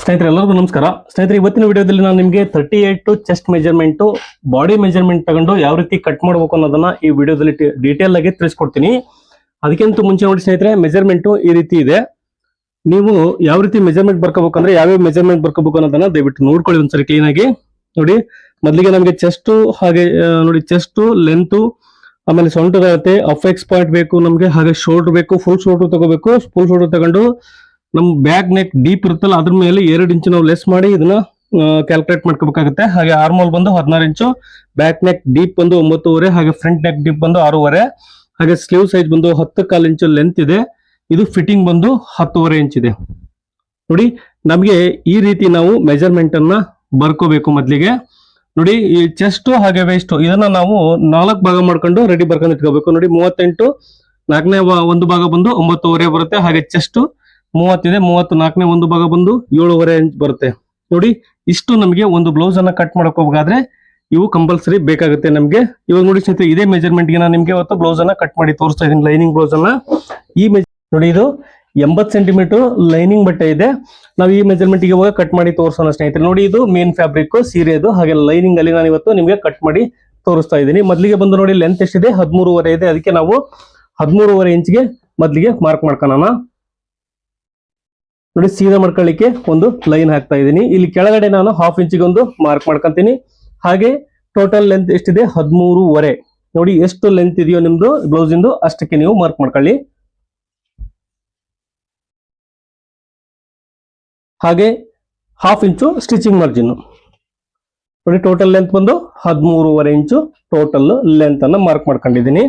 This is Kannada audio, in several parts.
ಸ್ನೇಹಿತರೆ ಎಲ್ಲರಿಗೂ ನಮಸ್ಕಾರ. ಸ್ನೇಹಿತರೆ ಇವತ್ತಿನ ವಿಡಿಯೋದಲ್ಲಿ ನಾನು ನಿಮಗೆ 38 ಚೆಸ್ಟ್ ಮೆಜರ್ಮೆಂಟ್ ಬಾಡಿ ಮೆಜರ್ಮೆಂಟ್ ತಗೊಂಡು ಯಾವ ರೀತಿ ಕಟ್ ಮಾಡಬೇಕು ಅನ್ನೋದನ್ನ ಈ ವಿಡಿಯೋದಲ್ಲಿ ಡೀಟೇಲ್ ಆಗಿ ತಿಳಿಸ್ಕೊಡ್ತೀನಿ. ಅದಕ್ಕಿಂತ ಮುಂಚೆ ನೋಡಿ ಸ್ನೇಹಿತರೆ, ಮೆಜರ್ಮೆಂಟ್ ಈ ರೀತಿ ಇದೆ. ನೀವು ಯಾವ ರೀತಿ ಮೆಜರ್ಮೆಂಟ್ ಬರ್ಕೋಬೇಕಂದ್ರೆ ಯಾವ್ಯಾವ ಮೆಜರ್ಮೆಂಟ್ ಬರ್ಕೋಬೇಕು ಅನ್ನೋದನ್ನ ದಯವಿಟ್ಟು ನೋಡ್ಕೊಳ್ಳಿ ಒಂದ್ಸರಿ ಕ್ಲೀನ್ ಆಗಿ ನೋಡಿ. ಮೊದಲಿಗೆ ನಮಗೆ ಚೆಸ್ಟ್ ಹಾಗೆ ನೋಡಿ, ಚೆಸ್ಟ್ ಲೆಂತ್, ಆಮೇಲೆ ಸೊಂಟದ ಅಳತೆ, ಅಫೆಕ್ಸ್ ಪಾಯಿಂಟ್ ಬೇಕು ನಮಗೆ, ಹಾಗೆ ಶೋಲ್ಡರ್ ಬೇಕು, ಫುಲ್ ಶೋಲ್ಡರ್ ತಗೋಬೇಕು. ಫುಲ್ ಶೋಲ್ಡರ್ ತಗೊಂಡು ನಮ್ ಬ್ಯಾಕ್ ನೆಕ್ ಡೀಪ್ ಇರುತ್ತಲ್ಲ ಅದ್ರ ಮೇಲೆ 2 ಇಂಚು ನಾವು ಲೆಸ್ ಮಾಡಿ ಇದನ್ನ ಕ್ಯಾಲ್ಕುಲೇಟ್ ಮಾಡ್ಕೋಬೇಕಾಗುತ್ತೆ. ಹಾಗೆ ಆರ್ಮೋಲ್ ಬಂದು 16 ಇಂಚು, ಬ್ಯಾಕ್ ನೆಕ್ ಡೀಪ್ ಬಂದು 9.5, ಹಾಗೆ ಫ್ರಂಟ್ ನೆಕ್ ಡೀಪ್ ಬಂದು 6.5, ಹಾಗೆ ಸ್ಲೀವ್ ಸೈಜ್ ಬಂದು 10.25 ಇಂಚು ಲೆಂತ್ ಇದೆ. ಇದು ಫಿಟ್ಟಿಂಗ್ ಬಂದು 10.5 ಇಂಚ್ ಇದೆ. ನೋಡಿ ನಮಗೆ ಈ ರೀತಿ ನಾವು ಮೆಜರ್ಮೆಂಟ್ ಅನ್ನ ಬರ್ಕೋಬೇಕು. ಮೊದಲಿಗೆ ನೋಡಿ, ಈ ಚೆಸ್ಟ್ ಹಾಗೆ ವೇಸ್ಟ್ ಇದನ್ನ ನಾವು 4 ಭಾಗ ಮಾಡ್ಕೊಂಡು ರೆಡಿ ಬರ್ಕೊಂಡು ಇಟ್ಕೋಬೇಕು. ನೋಡಿ 38, 4ನೇ ಒಂದು ಭಾಗ ಬಂದು 9.5 ಬರುತ್ತೆ. ಹಾಗೆ ಚೆಸ್ಟ್ 30 ಇದೆ, 34ನೇ ಒಂದು ಭಾಗ ಬಂದು 7.5 ಇಂಚ್ ಬರುತ್ತೆ. ನೋಡಿ ಇಷ್ಟು ನಮಗೆ ಒಂದು ಬ್ಲೌಸ್ ಅನ್ನ ಕಟ್ ಮಾಡ್ಕೋಬೇಕಾದ್ರೆ ಇವು ಕಂಪಲ್ಸರಿ ಬೇಕಾಗುತ್ತೆ ನಮ್ಗೆ. ಇವಾಗ ನೋಡಿ ಸ್ನೇಹಿತರೆ, ಇದೇ ಮೆಜರ್ಮೆಂಟ್ ಗೆ ನಾನು ನಿಮ್ಗೆ ಇವತ್ತು ಬ್ಲೌಸ್ ಅನ್ನ ಕಟ್ ಮಾಡಿ ತೋರಿಸ್ತಾ ಇದ್ದೀನಿ, ಲೈನಿಂಗ್ ಬ್ಲೌಸ್ ಅನ್ನ. ಈ ನೋಡಿ ಇದು 80 ಸೆಂಟಿಮೀಟರ್ ಲೈನಿಂಗ್ ಬಟ್ಟೆ ಇದೆ. ನಾವು ಈ ಮೆಜರ್ಮೆಂಟ್ ಗೆ ಇವಾಗ ಕಟ್ ಮಾಡಿ ತೋರಿಸೋಣ ಸ್ನೇಹಿತರೆ. ನೋಡಿ ಇದು ಮೇನ್ ಫ್ಯಾಬ್ರಿಕ್ ಸೀರೆದು, ಹಾಗೆ ಲೈನಿಂಗ್ ಅಲ್ಲಿ ನಾನು ಇವತ್ತು ನಿಮ್ಗೆ ಕಟ್ ಮಾಡಿ ತೋರಿಸ್ತಾ ಇದ್ದೀನಿ. ಮೊದಲಿಗೆ ಬಂದು ನೋಡಿ ಲೆಂತ್ ಎಷ್ಟಿದೆ, 13.5 ಇದೆ. ಅದಕ್ಕೆ ನಾವು 13.5 ಇಂಚ್ಗೆ ಮೊದಲಿಗೆ ಮಾರ್ಕ್ ಮಾಡ್ಕೊಳ್ಳೋಣ. ನೋಡಿ ಸೀದಾ ಮಾಡ್ಕೊಳ್ಳಿಕ್ಕೆ ಒಂದು ಲೈನ್ ಹಾಕ್ತಾ ಇದ್ದೀನಿ. ಇಲ್ಲಿ ಕೆಳಗಡೆ ನಾನು 1/2 ಇಂಚಿಗೆ ಒಂದು ಮಾರ್ಕ್ ಮಾಡ್ಕೊಂತೀನಿ. ಹಾಗೆ ಟೋಟಲ್ ಲೆಂತ್ ಎಷ್ಟಿದೆ, 13.5. ನೋಡಿ ಎಷ್ಟು ಲೆಂತ್ ಇದೆಯೋ ನಿಮ್ದು ಬ್ಲೌಸ್ ಇಂದು ಅಷ್ಟಕ್ಕೆ ನೀವು ಮಾರ್ಕ್ ಮಾಡ್ಕೊಳ್ಳಿ. ಹಾಗೆ 1/2 ಇಂಚು ಸ್ಟಿಚಿಂಗ್ ಮಾರ್ಜಿನ್. ನೋಡಿ ಟೋಟಲ್ ಲೆಂತ್ ಬಂದು 13.5 ಇಂಚು ಟೋಟಲ್ ಲೆಂತ್ ಅನ್ನ ಮಾರ್ಕ್ ಮಾಡ್ಕೊಂಡಿದ್ದೀನಿ.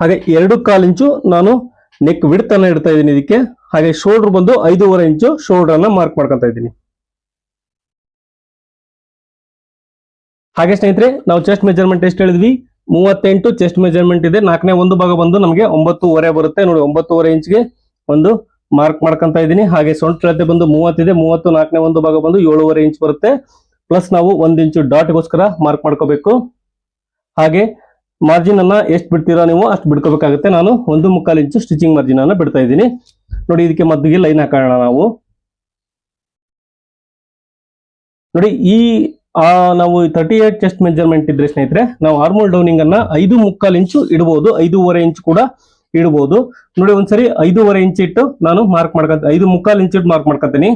ಹಾಗೆ 2.25 ಇಂಚು ನಾನು ನೆಕ್ ವಿಡ್ತ್ ಅನ್ನ ಇಡ್ತಾ ಇದ್ದೀನಿ ಇದಕ್ಕೆ. ಹಾಗೆ ಶೋಲ್ಡರ್ ಬಂದು 5.5 ಇಂಚು ಶೋಲ್ಡರ್ ಅನ್ನ ಮಾರ್ಕ್ ಮಾಡ್ಕೊಂತ ಇದ್ದೀನಿ. ಹಾಗೆ ಸ್ನೇಹಿತರೆ, ನಾವು ಚೆಸ್ಟ್ ಮೆಜರ್ಮೆಂಟ್ ಎಷ್ಟು ಹೇಳಿದ್ವಿ, 38 ಚೆಸ್ಟ್ ಮೆಜರ್ಮೆಂಟ್ ಇದೆ. 4ನೇ ಒಂದು ಭಾಗ ಬಂದು ನಮಗೆ 9.5 ಬರುತ್ತೆ. ನೋಡಿ 9.5 ಇಂಚ್ಗೆ ಒಂದು ಮಾರ್ಕ್ ಮಾಡ್ಕೊಂತ ಇದ್ದೀನಿ. ಹಾಗೆ ಸೊಂಟ ಅಳತೆ ಬಂದು 30 ಇದೆ, 30 4ನೇ ಒಂದು ಭಾಗ ಬಂದು 7.5 ಇಂಚ್ ಬರುತ್ತೆ. ಪ್ಲಸ್ ನಾವು 1 ಇಂಚು ಡಾಟ್ಗೋಸ್ಕರ ಮಾರ್ಕ್ ಮಾಡ್ಕೋಬೇಕು. ಹಾಗೆ ಮಾರ್ಜಿನ್ ಅನ್ನ ಎಷ್ಟು ಬಿಡ್ತೀರಾ ನೀವು ಅಷ್ಟು ಬಿಡ್ಕೋಬೇಕಾಗುತ್ತೆ. ನಾನು 1.25 ಇಂಚು ಸ್ಟಿಚಿಂಗ್ ಮಾರ್ಜಿನ್ ಅನ್ನ ಬಿಡ್ತಾ ಇದ್ದೀನಿ. ನೋಡಿ ಇದಕ್ಕೆ ಮದ್ದಿಗೆ ಲೈನ್ ಹಾಕೋಣ ನಾವು. ನೋಡಿ ಈ ನಾವು 38 ಚೆಸ್ಟ್ ಮೆಜರ್ಮೆಂಟ್ ಇದ್ರೆ ಸ್ನೇಹಿತರೆ, ನಾವು ಆರ್ಮೋಲ್ ಡೌನಿಂಗ್ ಅನ್ನ 5.25 ಇಂಚು ಇಡಬಹುದು, 5.5 ಇಂಚು ಕೂಡ ಇಡಬಹುದು. ನೋಡಿ ಒಂದ್ಸರಿ 5.5 ಇಂಚ್ ಇಟ್ಟು ನಾನು ಮಾರ್ಕ್ ಮಾಡ್ಕೊಂತ 5.25 ಇಂಚ್ ಇಟ್ಟು ಮಾರ್ಕ್ ಮಾಡ್ಕೊತೀನಿ.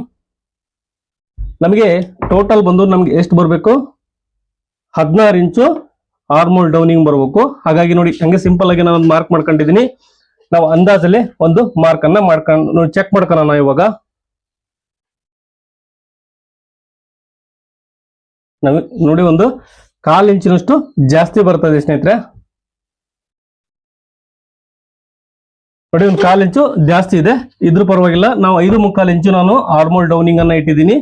ನಮಗೆ ಟೋಟಲ್ ಬಂದು ನಮ್ಗೆ ಎಷ್ಟು ಬರಬೇಕು, 16 ಇಂಚು ಆರ್ಮೋಲ್ ಡೌನಿಂಗ್ ಬರಬೇಕು. ಹಾಗಾಗಿ ನೋಡಿ ಹಂಗೆ ಸಿಂಪಲ್ ಆಗಿ ನಾನು ಮಾರ್ಕ್ ಮಾಡ್ಕೊಂಡಿದ್ದೀನಿ. ನಾವು ಅಂದಾಜಲ್ಲಿ ಒಂದು ಮಾರ್ಕ್ ಅನ್ನ ಮಾಡ್ಕೊಂಡು ಚೆಕ್ ಮಾಡ್ಕೊಳ್ಳೋಣ ಇವಾಗ. ನೋಡಿ ಒಂದು 1/4 ಇಂಚಿನಷ್ಟು ಜಾಸ್ತಿ ಬರ್ತದೆ ಸ್ನೇಹಿತರೆ. ನೋಡಿ ಒಂದು 1/4 ಇಂಚು ಜಾಸ್ತಿ ಇದೆ, ಇದ್ರ ಪರವಾಗಿಲ್ಲ. ನಾವು 5.25 ಇಂಚು ನಾನು ಆರ್ಮೋಲ್ ಡೌನಿಂಗ್ ಅನ್ನ ಇಟ್ಟಿದ್ದೀನಿ.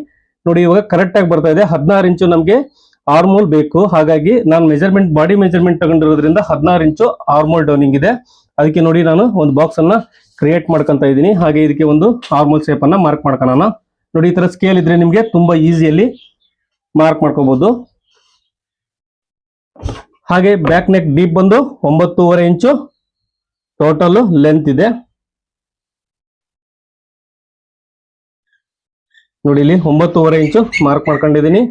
ನೋಡಿ ಇವಾಗ ಕರೆಕ್ಟ್ ಆಗಿ ಬರ್ತಾ ಇದೆ. 16 ಇಂಚು ನಮ್ಗೆ ಆರ್ಮೋಲ್ ಬೇಕು. ಹಾಗಾಗಿ ನಾನು ಮೆಜರ್ಮೆಂಟ್ ಬಾಡಿ ಮೆಜರ್ಮೆಂಟ್ ತಗೊಂಡಿರೋದ್ರಿಂದ 16 ಇಂಚು ಆರ್ಮೋಲ್ ಡೌನಿಂಗ್ ಇದೆ. ಅದಕ್ಕೆ ನೋಡಿ ನಾನು ಒಂದು ಬಾಕ್ಸ್ ಅನ್ನ ಕ್ರಿಯೇಟ್ ಮಾಡ್ಕೊಂತ ಇದ್ದೀನಿ. ಹಾಗೆ ಇದಕ್ಕೆ ಒಂದು ಆರ್ಮೋಲ್ ಶೇಪ್ ಅನ್ನ ಮಾರ್ಕ್ ಮಾಡ್ಕೊಳ್ಳೋಣ. ನೋಡಿ ಈ ತರ ಸ್ಕೇಲ್ ಇದ್ರೆ ನಿಮ್ಗೆ ತುಂಬಾ ಈಸಿಯಲ್ಲಿ ಮಾರ್ಕ್ ಮಾಡ್ಕೋಬಹುದು. ಹಾಗೆ ಬ್ಯಾಕ್ ನೆಕ್ ಡೀಪ್ ಬಂದು 9.5 ಇಂಚು ಟೋಟಲ್ ಲೆಂತ್ ಇದೆ. ನೋಡಿ ಇಲ್ಲಿ 9.5 ಇಂಚು ಮಾರ್ಕ್ ಮಾಡ್ಕೊಂಡಿದ್ದೀನಿ.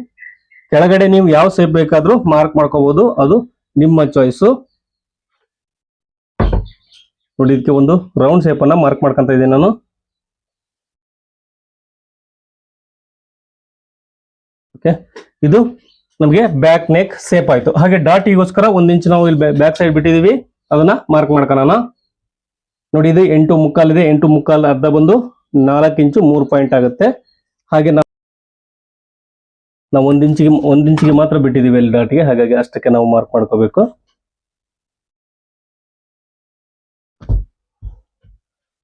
ಕೆಳಗಡೆ ನೀವು ಯಾವ ಶೇಪ್ ಬೇಕಾದ್ರೂ ಮಾರ್ಕ್ ಮಾಡ್ಕೋಬಹುದು, ಅದು ನಿಮ್ಮ ಚಾಯ್ಸು. ನೋಡಿ ಇದಕ್ಕೆ ಒಂದು ರೌಂಡ್ ಶೇಪ್ ಅನ್ನ ಮಾರ್ಕ್ ಮಾಡ್ಕೊಂತ ಇದ್ದೀನಿ ನಾನು. ಓಕೆ, ಇದು ನಮಗೆ ಬ್ಯಾಕ್ ನೆಕ್ ಶೇಪ್ ಆಯ್ತು. ಹಾಗೆ ಡಾಟಿಗೋಸ್ಕರ 1 ಇಂಚ್ ನಾವು ಇಲ್ಲಿ ಬ್ಯಾಕ್ ಸೈಡ್ ಬಿಟ್ಟಿದೀವಿ, ಅದನ್ನ ಮಾರ್ಕ್ ಮಾಡ್ಕೊಳ್ಳೋಣ. ನೋಡಿ ಇದು 8.25 ಇದೆ, 8.25 ಅರ್ಧ ಬಂದು 4 ಇಂಚು 3 ಪಾಯಿಂಟ್ ಆಗುತ್ತೆ. ಹಾಗೆ ನಾವು 1 ಇಂಚಿಗೆ ಮಾತ್ರ ಬಿಟ್ಟಿದೀವಿ ಇಲ್ಲಿ ಡಾಟ್ಗೆ, ಹಾಗಾಗಿ ಅಷ್ಟಕ್ಕೆ ನಾವು ಮಾರ್ಕ್ ಮಾಡ್ಕೋಬೇಕು.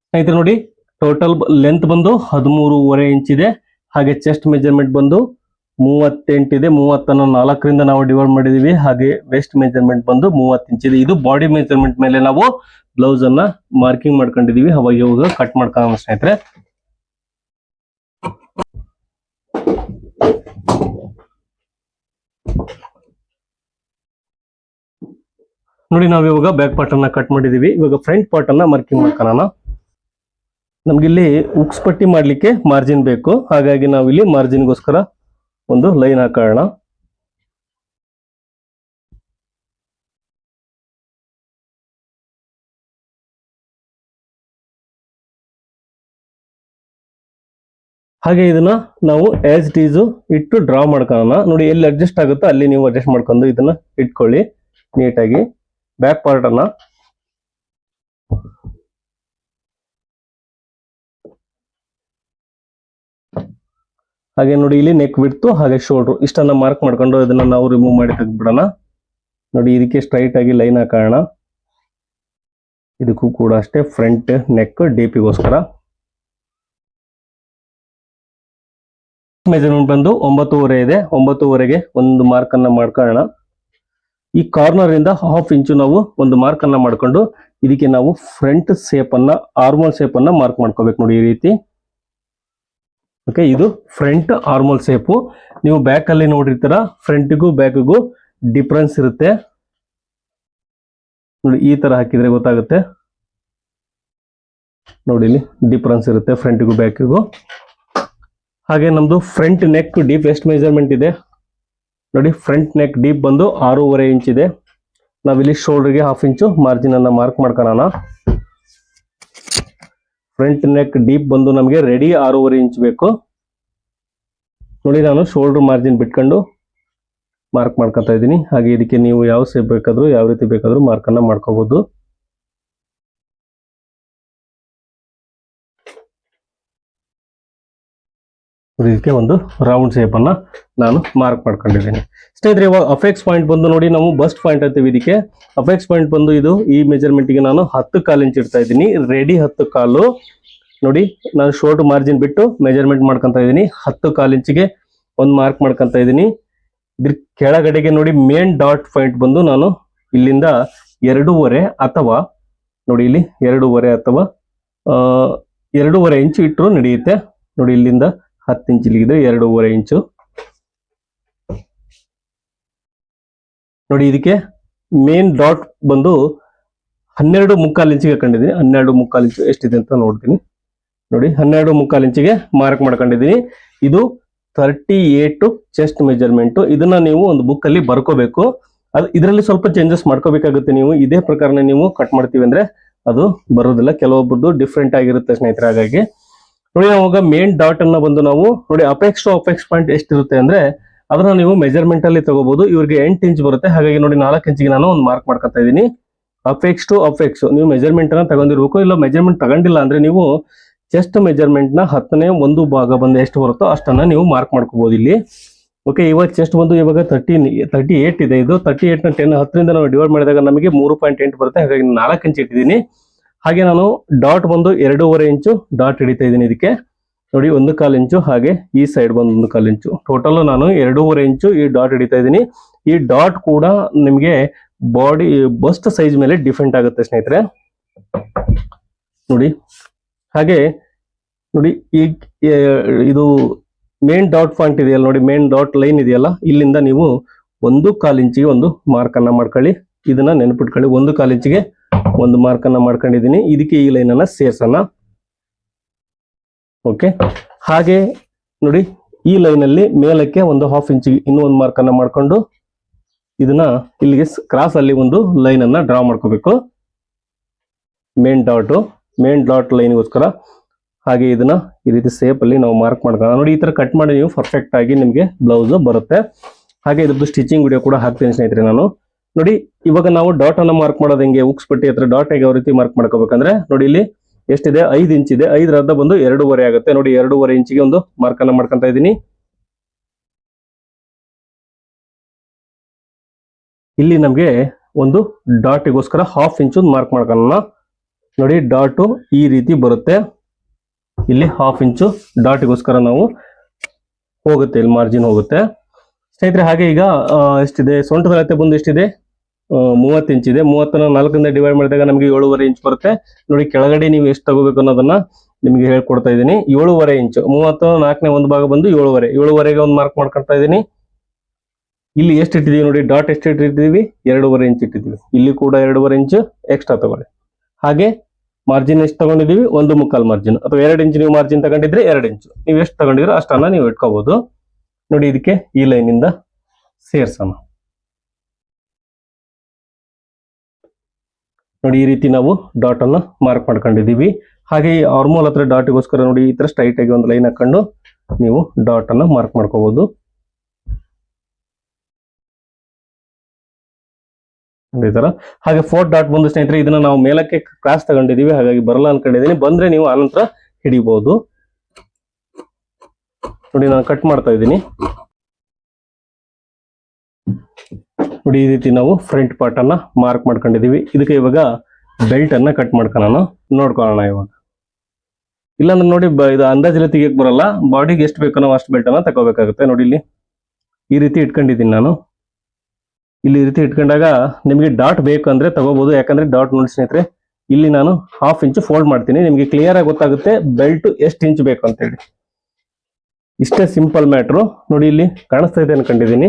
ಸ್ನೇಹಿತರೆ ನೋಡಿ ಟೋಟಲ್ ಲೆಂತ್ ಬಂದು 13.5 ಇಂಚ್ ಇದೆ. ಹಾಗೆ ಚೆಸ್ಟ್ ಮೆಜರ್ಮೆಂಟ್ ಬಂದು 38 ಇದೆ, 30 4ರಿಂದ ನಾವು ಡಿವೈಡ್ ಮಾಡಿದೀವಿ. ಹಾಗೆ ವೆಸ್ಟ್ ಮೆಜರ್ಮೆಂಟ್ ಬಂದು 30 ಇಂಚ್ ಇದೆ. ಇದು ಬಾಡಿ ಮೆಜರ್ಮೆಂಟ್ ಮೇಲೆ ನಾವು ಬ್ಲೌಸ್ ಅನ್ನ ಮಾರ್ಕಿಂಗ್ ಮಾಡ್ಕೊಂಡಿದೀವಿ. ಅವಾಗ ಇವಾಗ ಕಟ್ ಮಾಡ್ಕೊಳ್ಳೋಣ ಸ್ನೇಹಿತರೆ. ನೋಡಿ ನಾವು ಇವಾಗ ಬ್ಯಾಕ್ ಪಾರ್ಟ್ ಅನ್ನ ಕಟ್ ಮಾಡಿದೀವಿ. ಇವಾಗ ಫ್ರಂಟ್ ಪಾರ್ಟ್ ಅನ್ನ ಮಾರ್ಕಿಂಗ್ ಮಾಡ್ಕೊಳ್ಳೋಣ. ನಮ್ಗಿಲ್ಲಿ ಉಕ್ಸ್ ಪಟ್ಟಿ ಮಾಡ್ಲಿಕ್ಕೆ ಮಾರ್ಜಿನ್ ಬೇಕು, ಹಾಗಾಗಿ ನಾವಿಲ್ಲಿ ಮಾರ್ಜಿನ್ಗೋಸ್ಕರ ಒಂದು ಲೈನ್ ಹಾಕೋಣ. ಹಾಗೆ ಇದನ್ನ ನಾವು ಆಸ್ ಇಟ್ ಈಸ್ ಇಟ್ಟು ಡ್ರಾ ಮಾಡ್ಕೊಳ್ಳೋಣ. ನೋಡಿ ಎಲ್ಲಿ ಅಡ್ಜಸ್ಟ್ ಆಗುತ್ತೋ ಅಲ್ಲಿ ನೀವು ಅಡ್ಜಸ್ಟ್ ಮಾಡ್ಕೊಂಡು ಇದನ್ನ ಇಟ್ಕೊಳ್ಳಿ ನೀಟಾಗಿ. ಬ್ಯಾಕ್ ಪಾರ್ಟ್ ಅನ್ನ ಹಾಗೆ ನೋಡಿ ಇಲ್ಲಿ ನೆಕ್ ಬಿಡ್ತು, ಹಾಗೆ ಶೋಲ್ಡರ್ ಇಷ್ಟನ್ನ ಮಾರ್ಕ್ ಮಾಡ್ಕೊಂಡು ಇದನ್ನ ನಾವು ರಿಮೂವ್ ಮಾಡಿ ತೆಗೆದ್ಬಿಡೋಣ. ನೋಡಿ ಇದಕ್ಕೆ ಸ್ಟ್ರೈಟ್ ಆಗಿ ಲೈನ್ ಹಾಕೋಣ. ಇದಕ್ಕೂ ಕೂಡ ಅಷ್ಟೇ ಫ್ರಂಟ್ ನೆಕ್ ಡಿಪಿಗೋಸ್ಕರ ಮೆಜರ್ಮೆಂಟ್ ಬಂದು 9.5 ಇದೆ. 9.5ಗೆ ಒಂದು ಮಾರ್ಕ್ ಅನ್ನ ಮಾಡ್ಕೊಳ್ಳೋಣ. ಈ ಕಾರ್ನರ್ ಇಂದ 1/2 ಇಂಚು ನಾವು ಒಂದು ಮಾರ್ಕ್ ಅನ್ನ ಮಾಡ್ಕೊಂಡು ಇದಕ್ಕೆ ನಾವು ಫ್ರಂಟ್ ಶೇಪ್ ಅನ್ನ ಆರ್ಮೋಲ್ ಶೇಪ್ ಅನ್ನ ಮಾರ್ಕ್ ಮಾಡ್ಕೋಬೇಕು. ನೋಡಿ ಈ ರೀತಿ. ಓಕೆ, ಇದು ಫ್ರಂಟ್ ಆರ್ಮೋಲ್ ಶೇಪು. ನೀವು ಬ್ಯಾಕ್ ಅಲ್ಲಿ ನೋಡಿರ್ತೀರ, ಫ್ರಂಟ್ಗೂ ಬ್ಯಾಕ್ಗೂ ಡಿಫ್ರೆನ್ಸ್ ಇರುತ್ತೆ. ನೋಡಿ ಈ ತರ ಹಾಕಿದ್ರೆ ಗೊತ್ತಾಗುತ್ತೆ. ನೋಡಿ ಇಲ್ಲಿ ಡಿಫ್ರೆನ್ಸ್ ಇರುತ್ತೆ ಫ್ರಂಟ್ಗೂ ಬ್ಯಾಕ್ಗೂ. ಹಾಗೆ ನಮ್ದು ಫ್ರಂಟ್ ನೆಕ್ ಡೀಪ್ ಎಷ್ಟು ಮೆಜರ್ಮೆಂಟ್ ಇದೆ ನೋಡಿ. ಫ್ರಂಟ್ ನೆಕ್ ಡೀಪ್ ಬಂದು 6.5 ಇಂಚ್ ಇದೆ. ನಾವಿಲ್ಲಿ ಶೋಲ್ಡರ್ಗೆ 1/2 ಇಂಚು ಮಾರ್ಜಿನ್ ಅನ್ನ ಮಾರ್ಕ್ ಮಾಡ್ಕೊಳ್ಳೋಣ. ಫ್ರಂಟ್ ನೆಕ್ ಡೀಪ್ ಬಂದು ನಮಗೆ ರೆಡಿ 6.5 ಇಂಚ್ ಬೇಕು. ನೋಡಿ ನಾನು ಶೋಲ್ಡರ್ ಮಾರ್ಜಿನ್ ಬಿಟ್ಕೊಂಡು ಮಾರ್ಕ್ ಮಾಡ್ಕೊತಾ ಇದ್ದೀನಿ. ಹಾಗೆ ಇದಕ್ಕೆ ನೀವು ಯಾವ ಶೇಪ್ ಬೇಕಾದ್ರೂ ಯಾವ ರೀತಿ ಬೇಕಾದ್ರೂ ಮಾರ್ಕ್ ಅನ್ನ ಮಾಡ್ಕೋಬಹುದು. ಇದಕ್ಕೆ ಒಂದು ರೌಂಡ್ ಶೇಪ್ ಅನ್ನ ನಾನು ಮಾರ್ಕ್ ಮಾಡ್ಕೊಂಡಿದ್ದೀನಿ. ಸ್ನೇಹಿತರೆ, ಇವಾಗ ಅಫೆಕ್ಸ್ ಪಾಯಿಂಟ್ ಬಂದು ನೋಡಿ, ನಾವು ಬಸ್ಟ್ ಪಾಯಿಂಟ್ ಅಂತೀವಿ ಇದಕ್ಕೆ. ಅಫೆಕ್ಸ್ ಪಾಯಿಂಟ್ ಬಂದು ಇದು ಈ ಮೆಜರ್ಮೆಂಟ್ ಗೆ ನಾನು 10 ಕಾಲು ಇಂಚ್ ಇಡ್ತಾ ಇದ್ದೀನಿ. ರೆಡಿ 10 ಕಾಲು. ನೋಡಿ ನಾನು ಶೋಲ್ಡರ್ ಮಾರ್ಜಿನ್ ಬಿಟ್ಟು ಮೆಜರ್ಮೆಂಟ್ ಮಾಡ್ಕೊಂತ ಇದ್ದೀನಿ. 10 ಕಾಲು ಇಂಚಿಗೆ ಒಂದು ಮಾರ್ಕ್ ಮಾಡ್ಕೊಂತ ಇದ್ದೀನಿ. ಇದ್ರ ಕೆಳಗಡೆಗೆ ನೋಡಿ ಮೇನ್ ಡಾಟ್ ಪಾಯಿಂಟ್ ಬಂದು ನಾನು ಇಲ್ಲಿಂದ 2.5 ಅಥವಾ ನೋಡಿ ಇಲ್ಲಿ 2.5 ಅಥವಾ 2.5 ಇಂಚು ಇಟ್ಟರು ನಡೆಯುತ್ತೆ. ನೋಡಿ ಇಲ್ಲಿಂದ 10 ಇಂಚ್ ಇಲ್ಲಿದೆ, 2.5 ಇಂಚು. ನೋಡಿ ಇದಕ್ಕೆ ಮೇನ್ ಡಾಟ್ ಬಂದು 12.75 ಇಂಚಿಗೆ ಹಾಕೊಂಡಿದ್ದೀನಿ. 12.75 ಇಂಚು ಎಷ್ಟಿದೆ ಅಂತ ನೋಡ್ತೀನಿ. ನೋಡಿ 12.75 ಇಂಚಿಗೆ ಮಾರ್ಕ್ ಮಾಡ್ಕೊಂಡಿದ್ದೀನಿ. ಇದು 38 ಚೆಸ್ಟ್ ಮೆಜರ್ಮೆಂಟ್. ಇದನ್ನ ನೀವು ಒಂದು ಬುಕ್ ಅಲ್ಲಿ ಬರ್ಕೋಬೇಕು. ಅದು ಇದರಲ್ಲಿ ಸ್ವಲ್ಪ ಚೇಂಜಸ್ ಮಾಡ್ಕೋಬೇಕಾಗುತ್ತೆ. ನೀವು ಇದೇ ಪ್ರಕಾರನೇ ನೀವು ಕಟ್ ಮಾಡ್ತೀವಿ ಅಂದ್ರೆ ಅದು ಬರೋದಿಲ್ಲ. ಕೆಲವೊಬ್ಬರದ್ದು ಡಿಫ್ರೆಂಟ್ ಆಗಿರುತ್ತೆ ಸ್ನೇಹಿತರೆ. ಹಾಗಾಗಿ ನೋಡಿ ಅವಾಗ ಮೇನ್ ಡಾಟ್ ಅನ್ನ ಬಂದು ನಾವು ನೋಡಿ ಅಪೆಕ್ಸ್ ಟು ಅಪೆಕ್ಸ್ ಪಾಯಿಂಟ್ ಎಷ್ಟಿರುತ್ತೆ ಅಂದ್ರೆ ಅದನ್ನ ನೀವು ಮೆಜರ್ಮೆಂಟ್ ಅಲ್ಲಿ ತಗೋಬಹುದು. ಇವ್ರಿಗೆ 8 ಇಂಚ್ ಬರುತ್ತೆ. ಹಾಗಾಗಿ ನೋಡಿ 4 ಇಂಚಿಗೆ ನಾನು ಒಂದು ಮಾರ್ಕ್ ಮಾಡ್ಕೊತಾ ಇದ್ದೀನಿ. ಅಪೆಕ್ಸ್ ಟು ಅಪೆಕ್ಸ್ ನೀವು ಮೆಜರ್ಮೆಂಟ್ ಅನ್ನ ತಗೊಂಡಿರ್ಬೇಕು. ಇಲ್ಲ ಮೆಜರ್ಮೆಂಟ್ ತಗೊಂಡಿಲ್ಲ ಅಂದ್ರೆ ನೀವು ಚೆಸ್ಟ್ ಮೆಜರ್ಮೆಂಟ್ ನ 10ನೇ ಒಂದು ಭಾಗ ಬಂದು ಎಷ್ಟು ಬರುತ್ತೋ ಅಷ್ಟನ್ನ ನೀವು ಮಾರ್ಕ್ ಮಾಡ್ಕೋಬಹುದು ಇಲ್ಲಿ. ಓಕೆ, ಇವಾಗ ಚೆಸ್ಟ್ ಬಂದು ಇವಾಗ 38 ಇದೆ. ಇದು 38 ನ 10ರಿಂದ ನಾವು ಡಿವೈಡ್ ಮಾಡಿದಾಗ ನಮಗೆ 3.8 ಬರುತ್ತೆ. ಹಾಗಾಗಿ 4 ಇಂಚ್ ಇಟ್ಟಿದ್ದೀನಿ. ಹಾಗೆ ನಾನು ಡಾಟ್ ಬಂದು 2.5 ಇಂಚು ಡಾಟ್ ಹಿಡಿತಾ ಇದ್ದೀನಿ. ಇದಕ್ಕೆ ನೋಡಿ 1/4 ಇಂಚು, ಹಾಗೆ ಈ ಸೈಡ್ ಬಂದು 1/4 ಇಂಚು. ಟೋಟಲ್ ನಾನು 2.5 ಇಂಚು ಈ ಡಾಟ್ ಹಿಡಿತಾ ಇದ್ದೀನಿ. ಈ ಡಾಟ್ ಕೂಡ ನಿಮಗೆ ಬಾಡಿ ಬಸ್ಟ್ ಸೈಜ್ ಮೇಲೆ ಡಿಫೆಂಟ್ ಆಗುತ್ತೆ ಸ್ನೇಹಿತರೆ. ನೋಡಿ ಹಾಗೆ ನೋಡಿ ಈ ಇದು ಮೇನ್ ಡಾಟ್ ಪಾಯಿಂಟ್ ಇದೆಯಲ್ಲ ನೋಡಿ, ಮೇನ್ ಡಾಟ್ ಲೈನ್ ಇದೆಯಲ್ಲ, ಇಲ್ಲಿಂದ ನೀವು 1/4 ಇಂಚಿಗೆ ಒಂದು ಮಾರ್ಕ್ ಅನ್ನ ಮಾಡ್ಕೊಳ್ಳಿ. ಇದನ್ನ ನೆನಪಿಟ್ಕೊಳ್ಳಿ. 1/4 ಇಂಚಿಗೆ ಒಂದು ಮಾರ್ಕ್ ಅನ್ನ ಮಾಡ್ಕೊಂಡಿದ್ದೀನಿ. ಇದಕ್ಕೆ ಈ ಲೈನ್ ಅನ್ನ ಸೇರ್ಸೋಣ. ಓಕೆ, ಹಾಗೆ ನೋಡಿ ಈ ಲೈನ್ ಅಲ್ಲಿ ಮೇಲಕ್ಕೆ ಒಂದು 1/2 ಇಂಚಿಗೆ ಇನ್ನೂ ಒಂದು ಮಾರ್ಕ್ ಅನ್ನ ಮಾಡ್ಕೊಂಡು ಇದನ್ನ ಇಲ್ಲಿಗೆ ಕ್ರಾಸ್ ಅಲ್ಲಿ ಒಂದು ಲೈನ್ ಅನ್ನ ಡ್ರಾ ಮಾಡ್ಕೋಬೇಕು. ಮೇನ್ ಡಾಟ್ ಲೈನ್ಗೋಸ್ಕರ. ಹಾಗೆ ಇದನ್ನ ಈ ರೀತಿ ಸೇಪ್ ಅಲ್ಲಿ ನಾವು ಮಾರ್ಕ್ ಮಾಡ್ಕೊಳ್ಳೋಣ. ನೋಡಿ ಈ ತರ ಕಟ್ ಮಾಡಿ ನೀವು ಪರ್ಫೆಕ್ಟ್ ಆಗಿ ನಿಮಗೆ ಬ್ಲೌಸ್ ಬರುತ್ತೆ. ಹಾಗೆ ಇದ್ರದ್ದು ಸ್ಟಿಚಿಂಗ್ ವಿಡಿಯೋ ಕೂಡ ಹಾಕ್ತೀನಿ ಸ್ನೇಹಿತರೆ ನಾನು. ನೋಡಿ ಇವಾಗ ನಾವು ಡಾಟ್ ಅನ್ನ ಮಾರ್ಕ್ ಮಾಡೋದು ಹೆಂಗೆ, ಉಕ್ಸ್ ಪಟ್ಟಿ ಹತ್ರ ಡಾಟ್ ಹೇಗೆ ಯಾವ ರೀತಿ ಮಾರ್ಕ್ ಮಾಡ್ಕೋಬೇಕಂದ್ರೆ ನೋಡಿ ಇಲ್ಲಿ ಎಷ್ಟಿದೆ 5 ಇಂಚ್ ಇದೆ. 5ರ ಅರ್ಧ ಬಂದು 2.5 ಆಗುತ್ತೆ. ನೋಡಿ 2.5 ಇಂಚಿಗೆ ಒಂದು ಮಾರ್ಕ್ ಅನ್ನ ಮಾಡ್ಕೊಂತ ಇದ್ದೀನಿ. ಇಲ್ಲಿ ನಮ್ಗೆ ಒಂದು ಡಾಟ್ಗೋಸ್ಕರ 1/2 ಇಂಚ್ ಮಾರ್ಕ್ ಮಾಡ್ಕೊಳ್ಳೋಣ. ನೋಡಿ ಡಾಟು ಈ ರೀತಿ ಬರುತ್ತೆ. ಇಲ್ಲಿ 1/2 ಇಂಚು ಡಾಟ್ಗೋಸ್ಕರ ನಾವು ಹೋಗುತ್ತೆ, ಇಲ್ಲಿ ಮಾರ್ಜಿನ್ ಹೋಗುತ್ತೆ ಸ್ನೇಹಿತರೆ. ಹಾಗೆ ಈಗ ಎಷ್ಟಿದೆ ಸೊಂಟದ ಅಳತೆ ಬಂದು ಎಷ್ಟಿದೆ 30 ಇಂಚ್ ಇದೆ. 30ನ 4ರಿಂದ ಡಿವೈಡ್ ಮಾಡಿದಾಗ ನಮಗೆ 7.5 ಇಂಚ್ ಬರುತ್ತೆ. ನೋಡಿ ಕೆಳಗಡೆ ನೀವು ಎಷ್ಟು ತಗೋಬೇಕು ಅನ್ನೋದನ್ನ ನಿಮಗೆ ಹೇಳ್ಕೊಡ್ತಾ ಇದ್ದೀನಿ. 7.5 ಇಂಚು 30 4ನೇ ಒಂದು ಭಾಗ ಬಂದು 7.5ಗೆ ಒಂದು ಮಾರ್ಕ್ ಮಾಡ್ಕೊಳ್ತಾ ಇದ್ದೀನಿ. ಇಲ್ಲಿ ಎಷ್ಟು ಇಟ್ಟಿದೀವಿ ನೋಡಿ, ಡಾಟ್ ಎಷ್ಟು ಇಟ್ಟಿದ್ದೀವಿ 2.5 ಇಂಚ್ ಇಟ್ಟಿದ್ದೀವಿ. ಇಲ್ಲಿ ಕೂಡ 2.5 ಇಂಚ್ ಎಕ್ಸ್ಟ್ರಾ ತಗೊಳ್ಳಿ. ಹಾಗೆ ಮಾರ್ಜಿನ್ ಎಷ್ಟು ತಗೊಂಡಿದೀವಿ, 1/4 ಮಾರ್ಜಿನ್, ಅಥವಾ 2 ಇಂಚ್ ನೀವು ಮಾರ್ಜಿನ್ ತಗೊಂಡಿದ್ರೆ 2 ಇಂಚು, ನೀವು ಎಷ್ಟು ತಗೊಂಡಿದ್ರೆ ಅಷ್ಟನ್ನ ನೀವು ಇಟ್ಕೋಬಹುದು. ನೋಡಿ ಇದಕ್ಕೆ ಈ ಲೈನ್ ಇಂದ ಸೇರ್ಸೋಣ. ನೋಡಿ ಈ ರೀತಿ ನಾವು ಡಾಟ್ ಅನ್ನ ಮಾರ್ಕ್ ಮಾಡ್ಕೊಂಡಿದೀವಿ. ಹಾಗೆ ಈ ಆರ್ಮೋಲ್ ಹತ್ರ ಡಾಟ್ಗೋಸ್ಕರ ನೋಡಿ ಈ ತರ ಸ್ಟ್ರೈಟ್ ಆಗಿ ಒಂದು ಲೈನ್ ಹಾಕೊಂಡು ನೀವು ಡಾಟ್ ಅನ್ನ ಮಾರ್ಕ್ ಮಾಡ್ಕೋಬಹುದು. ಈ ತರ. ಹಾಗೆ 4 ಡಾಟ್ ಬಂದು ಸ್ನೇಹಿತರೆ ಇದನ್ನ ನಾವು ಮೇಲಕ್ಕೆ ಕ್ರಾಸ್ ತಗೊಂಡಿದೀವಿ, ಹಾಗಾಗಿ ಬರಲ್ಲ ಅನ್ಕೊಂಡಿದೀನಿ. ಬಂದ್ರೆ ನೀವು ಆನಂತರ ಹಿಡಿಬಹುದು. ನೋಡಿ ನಾನು ಕಟ್ ಮಾಡ್ತಾ ಇದ್ದೀನಿ. ನೋಡಿ ಈ ರೀತಿ ನಾವು ಫ್ರಂಟ್ ಪಾರ್ಟ್ ಅನ್ನ ಮಾರ್ಕ್ ಮಾಡ್ಕೊಂಡಿದೀವಿ. ಇದಕ್ಕೆ ಇವಾಗ ಬೆಲ್ಟ್ ಅನ್ನ ಕಟ್ ಮಾಡ್ಕೊಳ್ಳೋಣ, ನೋಡ್ಕೊಳ್ಳೋಣ ಇವಾಗ. ಇಲ್ಲಾಂದ್ರೆ ನೋಡಿ ಇದು ಅಂದಾಜಲ್ಲಿ ತೆಗಿಯಕ್ ಬರಲ್ಲ, ಬಾಡಿಗೆ ಎಷ್ಟು ಬೇಕೋ ನಾವು ಅಷ್ಟು ಬೆಲ್ಟ್ ಅನ್ನ ತಗೋಬೇಕಾಗುತ್ತೆ. ನೋಡಿ ಇಲ್ಲಿ ಈ ರೀತಿ ಇಟ್ಕೊಂಡಿದ್ದೀನಿ ನಾನು. ಇಲ್ಲಿ ಈ ರೀತಿ ಇಟ್ಕೊಂಡಾಗ ನಿಮಗೆ ಡಾಟ್ ಬೇಕಂದ್ರೆ ತಗೋಬಹುದು, ಯಾಕಂದ್ರೆ ಡಾಟ್ ನೋಡಿ ಸ್ನೇಹಿತರೆ ಇಲ್ಲಿ ನಾನು 1/2 ಇಂಚ್ ಫೋಲ್ಡ್ ಮಾಡ್ತೀನಿ, ನಿಮಗೆ ಕ್ಲಿಯರ್ ಆಗಿ ಗೊತ್ತಾಗುತ್ತೆ ಬೆಲ್ಟ್ ಎಷ್ಟು ಇಂಚ್ ಬೇಕು ಅಂತ ಹೇಳಿ. ಇಷ್ಟೇ ಸಿಂಪಲ್ ಮ್ಯಾಟ್ರು. ನೋಡಿ ಇಲ್ಲಿ ಕಾಣಿಸ್ತಾ ಇದೆ ಅನ್ಕೊಂಡಿದ್ದೀನಿ.